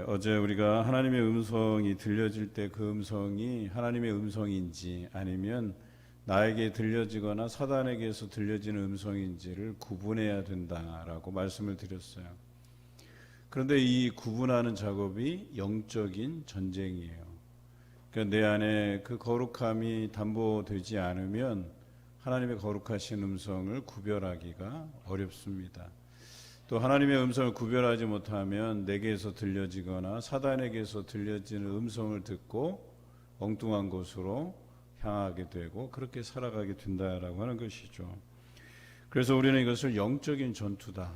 어제 우리가 하나님의 음성이 들려질 때 그 음성이 하나님의 음성인지 아니면 나에게 들려지거나 사단에게서 들려지는 음성인지를 구분해야 된다라고 말씀을 드렸어요. 그런데 이 구분하는 작업이 영적인 전쟁이에요. 그러니까 내 안에 그 거룩함이 담보되지 않으면 하나님의 거룩하신 음성을 구별하기가 어렵습니다. 또 하나님의 음성을 구별하지 못하면 내게서 들려지거나 사단에게서 들려지는 음성을 듣고 엉뚱한 곳으로 향하게 되고 그렇게 살아가게 된다라고 하는 것이죠. 그래서 우리는 이것을 영적인 전투다.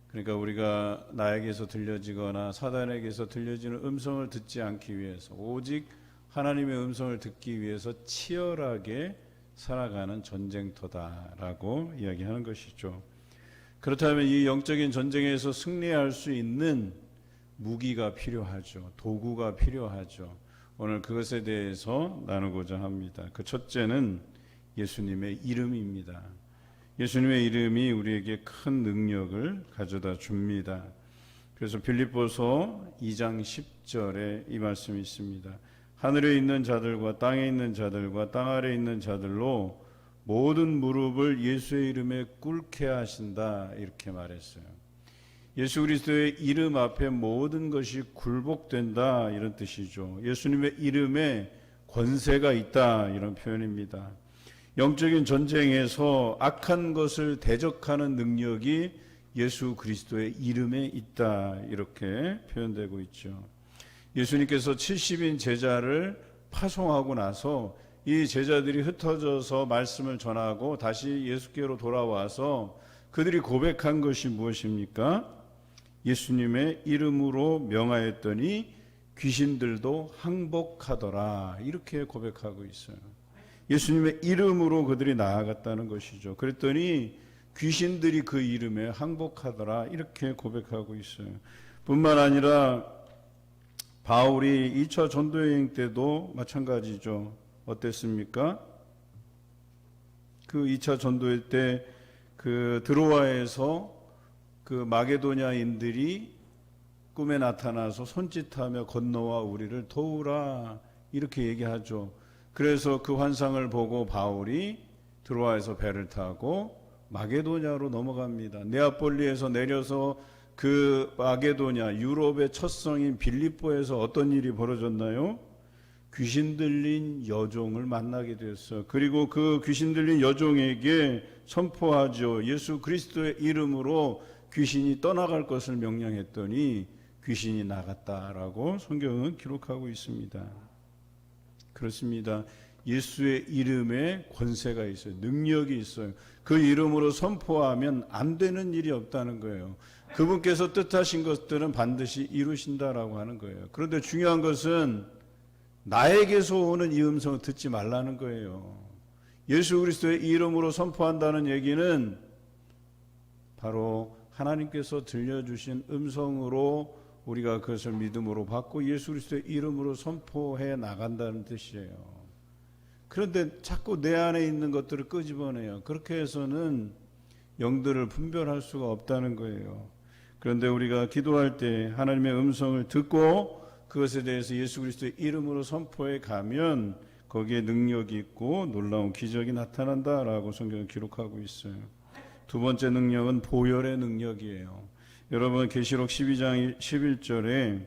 그러니까 우리가 나에게서 들려지거나 사단에게서 들려지는 음성을 듣지 않기 위해서 오직 하나님의 음성을 듣기 위해서 치열하게 살아가는 전쟁터다라고 이야기하는 것이죠. 그렇다면 이 영적인 전쟁에서 승리할 수 있는 무기가 필요하죠. 도구가 필요하죠. 오늘 그것에 대해서 나누고자 합니다. 그 첫째는 예수님의 이름입니다. 예수님의 이름이 우리에게 큰 능력을 가져다 줍니다. 그래서 빌립보서 2장 10절에 이 말씀이 있습니다. 하늘에 있는 자들과 땅에 있는 자들과 땅 아래에 있는 자들로 모든 무릎을 예수의 이름에 꿇게 하신다 이렇게 말했어요. 예수 그리스도의 이름 앞에 모든 것이 굴복된다 이런 뜻이죠. 예수님의 이름에 권세가 있다 이런 표현입니다. 영적인 전쟁에서 악한 것을 대적하는 능력이 예수 그리스도의 이름에 있다 이렇게 표현되고 있죠. 예수님께서 70인 제자를 파송하고 나서 이 제자들이 흩어져서 말씀을 전하고 다시 예수께로 돌아와서 그들이 고백한 것이 무엇입니까? 예수님의 이름으로 명하였더니 귀신들도 항복하더라 이렇게 고백하고 있어요. 예수님의 이름으로 그들이 나아갔다는 것이죠. 그랬더니 귀신들이 그 이름에 항복하더라 이렇게 고백하고 있어요. 뿐만 아니라 바울이 2차 전도여행 때도 마찬가지죠. 어땠습니까? 그 2차 전도회 때 그 드로아에서 그 마게도냐인들이 꿈에 나타나서 손짓하며 건너와 우리를 도우라 이렇게 얘기하죠. 그래서 그 환상을 보고 바울이 드로아에서 배를 타고 마게도냐로 넘어갑니다. 네아폴리에서 내려서 그 마게도냐 유럽의 첫 성인 빌립보에서 어떤 일이 벌어졌나요? 귀신 들린 여종을 만나게 되었어요. 그리고 그 귀신 들린 여종에게 선포하죠. 예수 그리스도의 이름으로 귀신이 떠나갈 것을 명령했더니 귀신이 나갔다라고 성경은 기록하고 있습니다. 그렇습니다. 예수의 이름에 권세가 있어요. 능력이 있어요. 그 이름으로 선포하면 안 되는 일이 없다는 거예요. 그분께서 뜻하신 것들은 반드시 이루신다라고 하는 거예요. 그런데 중요한 것은 나에게서 오는 이 음성을 듣지 말라는 거예요. 예수 그리스도의 이름으로 선포한다는 얘기는 바로 하나님께서 들려주신 음성으로 우리가 그것을 믿음으로 받고 예수 그리스도의 이름으로 선포해 나간다는 뜻이에요. 그런데 자꾸 내 안에 있는 것들을 끄집어내요. 그렇게 해서는 영들을 분별할 수가 없다는 거예요. 그런데 우리가 기도할 때 하나님의 음성을 듣고 그것에 대해서 예수 그리스도의 이름으로 선포해 가면 거기에 능력이 있고 놀라운 기적이 나타난다라고 성경은 기록하고 있어요. 두 번째 능력은 보혈의 능력이에요. 여러분 계시록 12장 11절에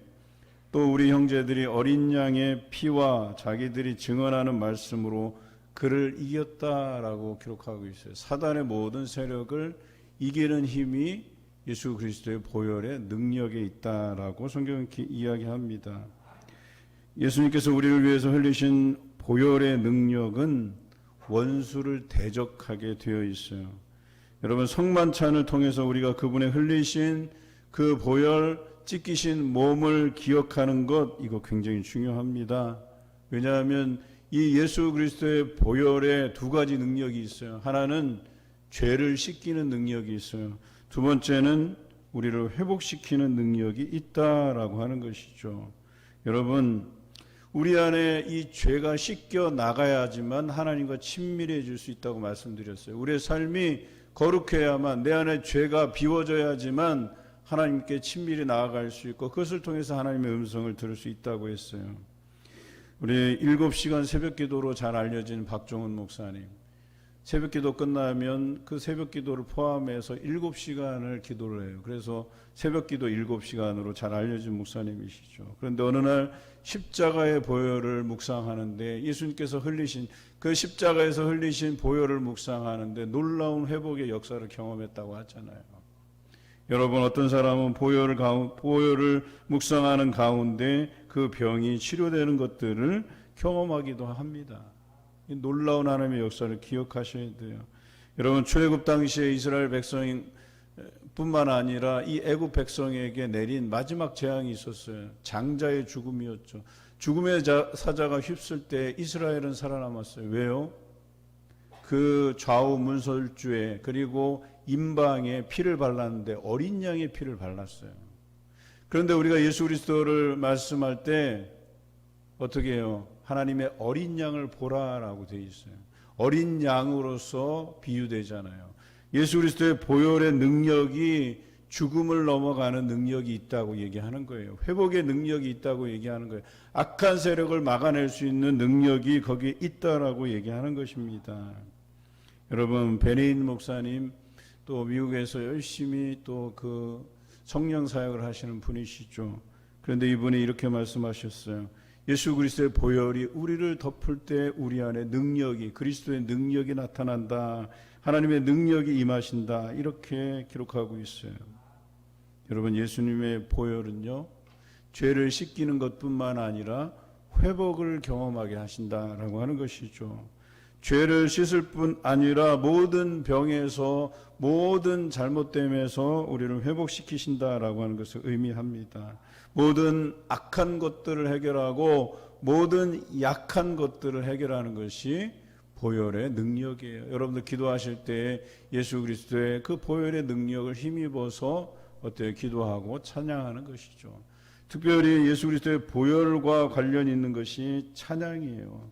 또 우리 형제들이 어린 양의 피와 자기들이 증언하는 말씀으로 그를 이겼다라고 기록하고 있어요. 사단의 모든 세력을 이기는 힘이 예수 그리스도의 보혈의 능력에 있다라고 성경은 이야기합니다. 예수님께서 우리를 위해서 흘리신 보혈의 능력은 원수를 대적하게 되어 있어요. 여러분 성만찬을 통해서 우리가 그분의 흘리신 그 보혈 찢기신 몸을 기억하는 것 이거 굉장히 중요합니다. 왜냐하면 이 예수 그리스도의 보혈에 두 가지 능력이 있어요. 하나는 죄를 씻기는 능력이 있어요. 두 번째는 우리를 회복시키는 능력이 있다라고 하는 것이죠. 여러분 우리 안에 이 죄가 씻겨 나가야지만 하나님과 친밀해질 수 있다고 말씀드렸어요. 우리의 삶이 거룩해야만 내 안에 죄가 비워져야지만 하나님께 친밀히 나아갈 수 있고 그것을 통해서 하나님의 음성을 들을 수 있다고 했어요. 우리 7시간 새벽 기도로 잘 알려진 박종훈 목사님, 새벽 기도 끝나면 그 새벽 기도를 포함해서 7시간을 기도를 해요. 그래서 새벽 기도 7시간으로 잘 알려진 목사님이시죠. 그런데 어느 날 십자가의 보혈을 묵상하는데 예수님께서 흘리신 그 십자가에서 흘리신 보혈을 묵상하는데 놀라운 회복의 역사를 경험했다고 하잖아요. 여러분, 어떤 사람은 보혈을 묵상하는 가운데 그 병이 치료되는 것들을 경험하기도 합니다. 이 놀라운 하나님의 역사를 기억하셔야 돼요. 여러분, 출애굽 당시에 이스라엘 백성뿐만 아니라 이 애굽 백성에게 내린 마지막 재앙이 있었어요. 장자의 죽음이었죠. 죽음의 사자가 휩쓸 때 이스라엘은 살아남았어요. 왜요? 그 좌우 문설주에 그리고 임방에 피를 발랐는데 어린 양의 피를 발랐어요. 그런데 우리가 예수 그리스도를 말씀할 때 어떻게 해요? 하나님의 어린 양을 보라라고 되어 있어요. 어린 양으로서 비유되잖아요. 예수 그리스도의 보혈의 능력이 죽음을 넘어가는 능력이 있다고 얘기하는 거예요. 회복의 능력이 있다고 얘기하는 거예요. 악한 세력을 막아낼 수 있는 능력이 거기에 있다라고 얘기하는 것입니다. 여러분, 베네인 목사님 또 미국에서 열심히 또 그 성령 사역을 하시는 분이시죠. 그런데 이분이 이렇게 말씀하셨어요. 예수 그리스도의 보혈이 우리를 덮을 때 우리 안에 능력이, 그리스도의 능력이 나타난다. 하나님의 능력이 임하신다. 이렇게 기록하고 있어요. 여러분, 예수님의 보혈은요, 죄를 씻기는 것뿐만 아니라 회복을 경험하게 하신다라고 하는 것이죠. 죄를 씻을 뿐 아니라 모든 병에서, 모든 잘못됨에서 우리를 회복시키신다라고 하는 것을 의미합니다. 모든 악한 것들을 해결하고 모든 약한 것들을 해결하는 것이 보혈의 능력이에요. 여러분들 기도하실 때 예수 그리스도의 그 보혈의 능력을 힘입어서 어때요? 기도하고 찬양하는 것이죠. 특별히 예수 그리스도의 보혈과 관련 있는 것이 찬양이에요.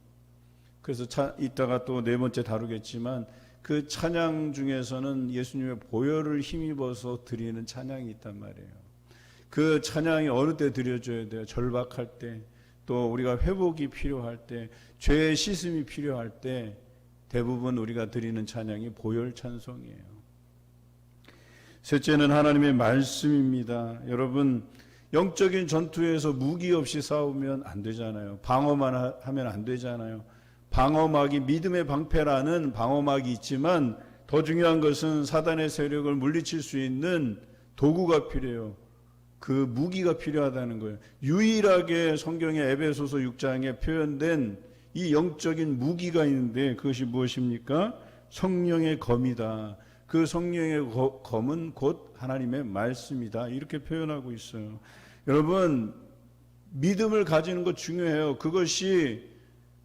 그래서 이따가 또 네 번째 다루겠지만 그 찬양 중에서는 예수님의 보혈을 힘입어서 드리는 찬양이 있단 말이에요. 그 찬양이 어느 때 드려줘야 돼요? 절박할 때, 또 우리가 회복이 필요할 때, 죄의 씻음이 필요할 때 대부분 우리가 드리는 찬양이 보혈 찬송이에요. 셋째는 하나님의 말씀입니다. 여러분, 영적인 전투에서 무기 없이 싸우면 안 되잖아요. 방어만 하면 안 되잖아요. 방어막이 믿음의 방패라는 방어막이 있지만 더 중요한 것은 사단의 세력을 물리칠 수 있는 도구가 필요해요. 그 무기가 필요하다는 거예요. 유일하게 성경의 에베소서 6장에 표현된 이 영적인 무기가 있는데 그것이 무엇입니까? 성령의 검이다. 그 성령의 검은 곧 하나님의 말씀이다. 이렇게 표현하고 있어요. 여러분, 믿음을 가지는 것 중요해요. 그것이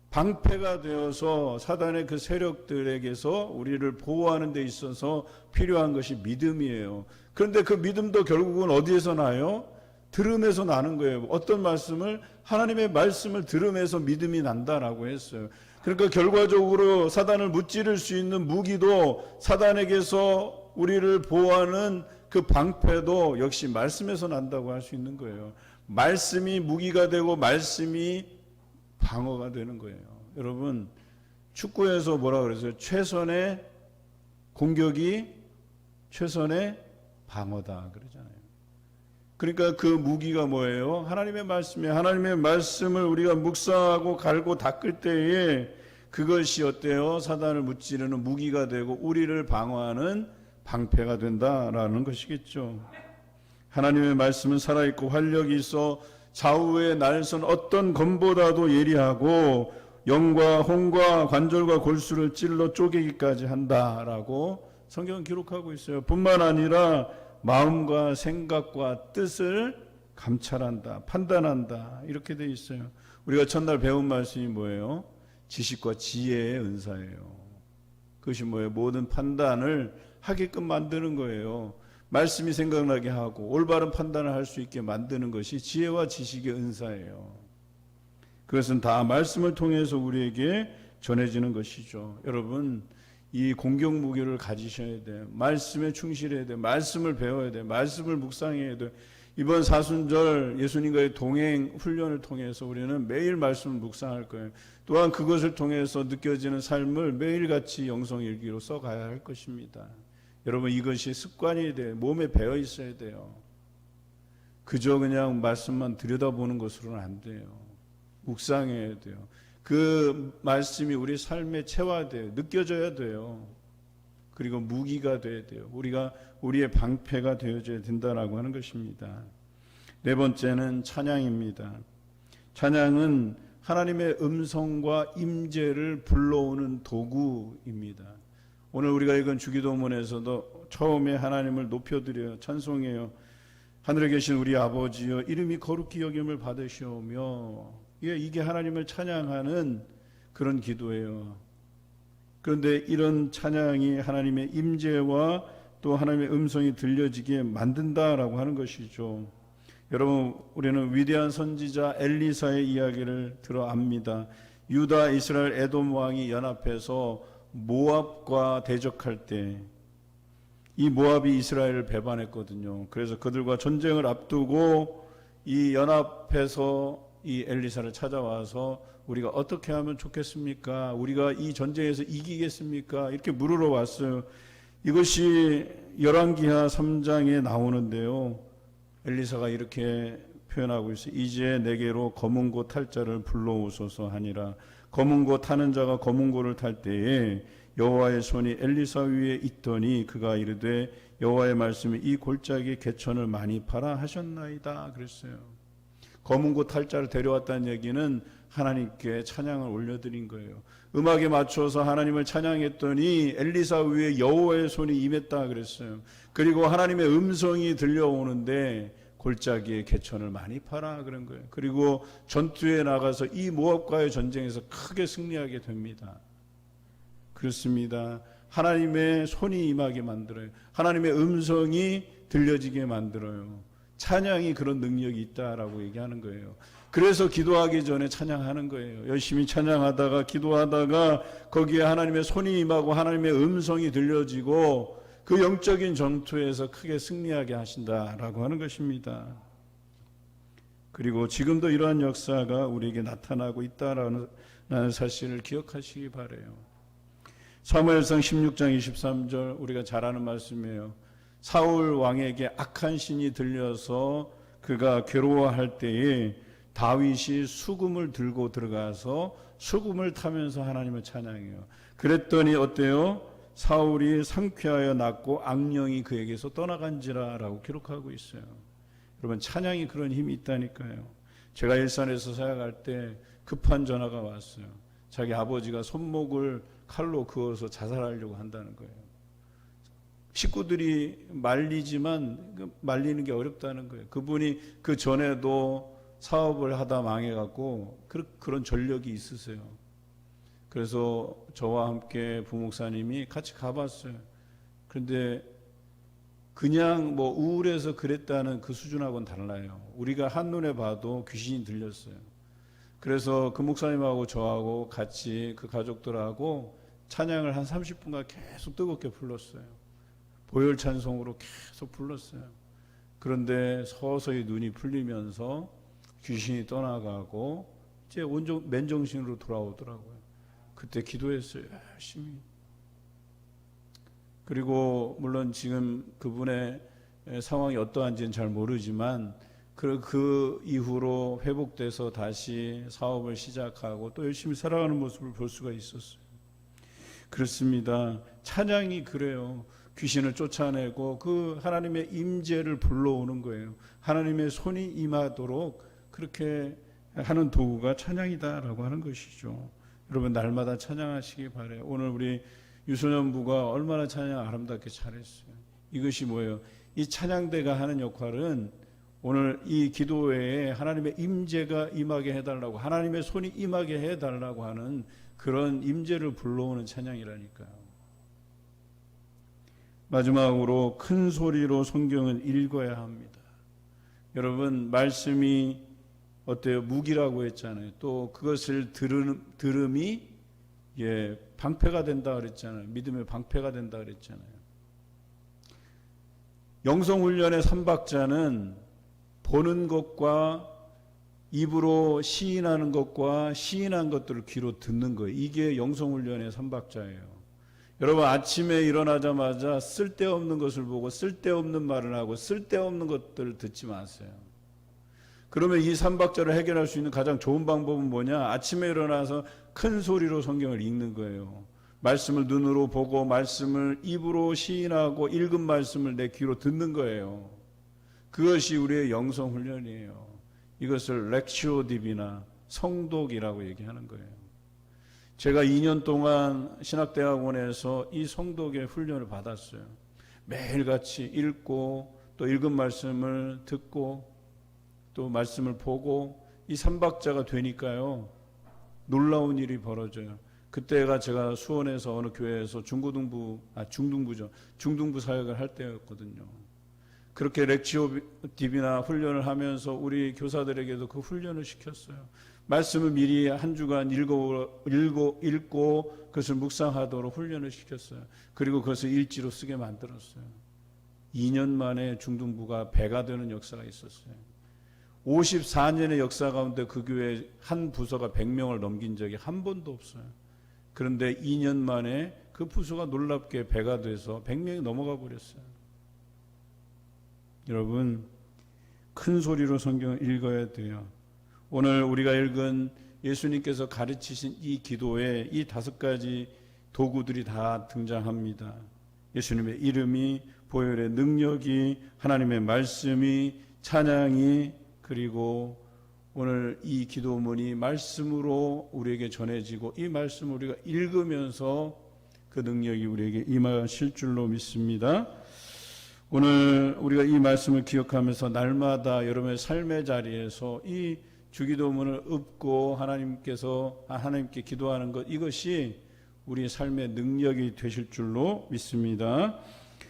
방패가 되어서 사단의 그 세력들에게서 우리를 보호하는 데 있어서 필요한 것이 믿음이에요. 그런데 그 믿음도 결국은 어디에서 나요? 들음에서 나는 거예요. 어떤 말씀을? 하나님의 말씀을 들음에서 믿음이 난다라고 했어요. 그러니까 결과적으로 사단을 무찌를 수 있는 무기도, 사단에게서 우리를 보호하는 그 방패도 역시 말씀에서 난다고 할 수 있는 거예요. 말씀이 무기가 되고 말씀이 방어가 되는 거예요. 여러분, 축구에서 뭐라 그랬어요? 최선의 공격이 최선의 방어다 그러잖아요. 그러니까 그 무기가 뭐예요? 하나님의 말씀이에요. 하나님의 말씀을 우리가 묵상하고 갈고 닦을 때에 그것이 어때요? 사단을 무찌르는 무기가 되고 우리를 방어하는 방패가 된다라는 것이겠죠. 하나님의 말씀은 살아있고 활력이 있어 좌우의 날선 어떤 검보다도 예리하고 영과 홍과 관절과 골수를 찔러 쪼개기까지 한다라고 성경은 기록하고 있어요. 뿐만 아니라 마음과 생각과 뜻을 감찰한다, 판단한다 이렇게 돼 있어요. 우리가 첫날 배운 말씀이 뭐예요? 지식과 지혜의 은사예요. 그것이 뭐예요? 모든 판단을 하게끔 만드는 거예요. 말씀이 생각나게 하고 올바른 판단을 할 수 있게 만드는 것이 지혜와 지식의 은사예요. 그것은 다 말씀을 통해서 우리에게 전해지는 것이죠. 여러분, 이 공격 무기를 가지셔야 돼요. 말씀에 충실해야 돼요. 말씀을 배워야 돼요. 말씀을 묵상해야 돼요. 이번 사순절 예수님과의 동행 훈련을 통해서 우리는 매일 말씀을 묵상할 거예요. 또한 그것을 통해서 느껴지는 삶을 매일같이 영성일기로 써가야 할 것입니다. 여러분, 이것이 습관이 돼요. 몸에 배어 있어야 돼요. 그저 그냥 말씀만 들여다보는 것으로는 안 돼요. 묵상해야 돼요. 그 말씀이 우리 삶에 체화돼요. 느껴져야 돼요. 그리고 무기가 돼야 돼요. 우리의 방패가 되어져야 된다라고 하는 것입니다. 네 번째는 찬양입니다. 찬양은 하나님의 음성과 임재를 불러오는 도구입니다. 오늘 우리가 읽은 주기도문에서도 처음에 하나님을 높여드려요. 찬송해요. 하늘에 계신 우리 아버지여 이름이 거룩히 여김을 받으시오며, 이게 하나님을 찬양하는 그런 기도예요. 그런데 이런 찬양이 하나님의 임재와 또 하나님의 음성이 들려지게 만든다라고 하는 것이죠. 여러분, 우리는 위대한 선지자 엘리사의 이야기를 들어 압니다. 유다, 이스라엘, 에돔 왕이 연합해서 모압과 대적할 때 이 모압이 이스라엘을 배반했거든요. 그래서 그들과 전쟁을 앞두고 이 연합해서 이 엘리사를 찾아와서 우리가 어떻게 하면 좋겠습니까? 우리가 이 전쟁에서 이기겠습니까? 이렇게 물으러 왔어요. 이것이 열왕기하 3장에 나오는데요. 엘리사가 이렇게 표현하고 있어요. 이제 내게로 검은 고 탈 자를 불러오소서 하니라. 검은 고 타는 자가 검은 고를 탈 때에 여호와의 손이 엘리사 위에 있더니 그가 이르되 여호와의 말씀이 이 골짜기에 개천을 많이 파라 하셨나이다 그랬어요. 검은 고 탈 자를 데려왔다는 얘기는 하나님께 찬양을 올려드린 거예요. 음악에 맞춰서 하나님을 찬양했더니 엘리사 위에 여호와의 손이 임했다 그랬어요. 그리고 하나님의 음성이 들려오는데 골짜기에 개천을 많이 파라 그런 거예요. 그리고 전투에 나가서 이 모압과의 전쟁에서 크게 승리하게 됩니다. 그렇습니다. 하나님의 손이 임하게 만들어요. 하나님의 음성이 들려지게 만들어요. 찬양이 그런 능력이 있다라고 얘기하는 거예요. 그래서 기도하기 전에 찬양하는 거예요. 열심히 찬양하다가 기도하다가 거기에 하나님의 손이 임하고 하나님의 음성이 들려지고 그 영적인 전투에서 크게 승리하게 하신다라고 하는 것입니다. 그리고 지금도 이러한 역사가 우리에게 나타나고 있다라는 사실을 기억하시기 바라요. 사무엘상 16장 23절 우리가 잘 아는 말씀이에요. 사울 왕에게 악한 신이 들려서 그가 괴로워할 때에 다윗이 수금을 들고 들어가서 수금을 타면서 하나님을 찬양해요. 그랬더니 어때요? 사울이 상쾌하여 낫고 악령이 그에게서 떠나간지라 라고 기록하고 있어요. 여러분, 찬양이 그런 힘이 있다니까요. 제가 일산에서 사역할 때 급한 전화가 왔어요. 자기 아버지가 손목을 칼로 그어서 자살하려고 한다는 거예요. 식구들이 말리지만 말리는 게 어렵다는 거예요. 그분이 그 전에도 사업을 하다 망해갖고 그런 전력이 있으세요. 그래서 저와 함께 부목사님이 같이 가봤어요. 그런데 그냥 뭐 우울해서 그랬다는 그 수준하고는 달라요. 우리가 한눈에 봐도 귀신이 들렸어요. 그래서 그 목사님하고 저하고 같이 그 가족들하고 찬양을 한 30분간 계속 뜨겁게 불렀어요. 보혈 찬송으로 계속 불렀어요. 그런데 서서히 눈이 풀리면서 귀신이 떠나가고 이제 맨정신으로 돌아오더라고요. 그때 기도했어요. 열심히. 그리고 물론 지금 그분의 상황이 어떠한지는 잘 모르지만 그 이후로 회복돼서 다시 사업을 시작하고 또 열심히 살아가는 모습을 볼 수가 있었어요. 그렇습니다. 찬양이 그래요. 귀신을 쫓아내고 그 하나님의 임재를 불러오는 거예요. 하나님의 손이 임하도록 그렇게 하는 도구가 찬양이다라고 하는 것이죠. 여러분, 날마다 찬양하시기 바라요. 오늘 우리 유소년부가 얼마나 찬양 아름답게 잘했어요. 이것이 뭐예요? 이 찬양대가 하는 역할은 오늘 이 기도회에 하나님의 임재가 임하게 해달라고, 하나님의 손이 임하게 해달라고 하는 그런 임재를 불러오는 찬양이라니까요. 마지막으로 큰 소리로 성경은 읽어야 합니다. 여러분, 말씀이 어때요? 무기라고 했잖아요. 또 그것을 들음이 예, 방패가 된다 그랬잖아요. 믿음의 방패가 된다 그랬잖아요. 영성훈련의 3박자는 보는 것과 입으로 시인하는 것과 시인한 것들을 귀로 듣는 거예요. 이게 영성훈련의 3박자예요. 여러분, 아침에 일어나자마자 쓸데없는 것을 보고 쓸데없는 말을 하고 쓸데없는 것들을 듣지 마세요. 그러면 이 3박자를 해결할 수 있는 가장 좋은 방법은 뭐냐? 아침에 일어나서 큰 소리로 성경을 읽는 거예요. 말씀을 눈으로 보고 말씀을 입으로 시인하고 읽은 말씀을 내 귀로 듣는 거예요. 그것이 우리의 영성 훈련이에요. 이것을 렉시오 디비나 성독이라고 얘기하는 거예요. 제가 2년 동안 신학대학원에서 이 성독의 훈련을 받았어요. 매일같이 읽고 또 읽은 말씀을 듣고 또 말씀을 보고 이 3박자가 되니까요, 놀라운 일이 벌어져요. 그때가 제가 수원에서 어느 교회에서 중등부 사역을 할 때였거든요. 그렇게 렉치오 디비나 훈련을 하면서 우리 교사들에게도 그 훈련을 시켰어요. 말씀을 미리 한 주간 읽고 그것을 묵상하도록 훈련을 시켰어요. 그리고 그것을 일지로 쓰게 만들었어요. 2년 만에 중등부가 배가 되는 역사가 있었어요. 54년의 역사 가운데 그 교회 한 부서가 100명을 넘긴 적이 한 번도 없어요. 그런데 2년 만에 그 부서가 놀랍게 배가 돼서 100명이 넘어가 버렸어요. 여러분, 큰 소리로 성경을 읽어야 돼요. 오늘 우리가 읽은 예수님께서 가르치신 이 기도에 이 5가지 도구들이 다 등장합니다. 예수님의 이름이, 보혈의 능력이, 하나님의 말씀이, 찬양이, 그리고 오늘 이 기도문이 말씀으로 우리에게 전해지고 이 말씀을 우리가 읽으면서 그 능력이 우리에게 임하실 줄로 믿습니다. 오늘 우리가 이 말씀을 기억하면서 날마다 여러분의 삶의 자리에서 이 주기도문을 읊고 하나님께 기도하는 것, 이것이 우리 삶의 능력이 되실 줄로 믿습니다.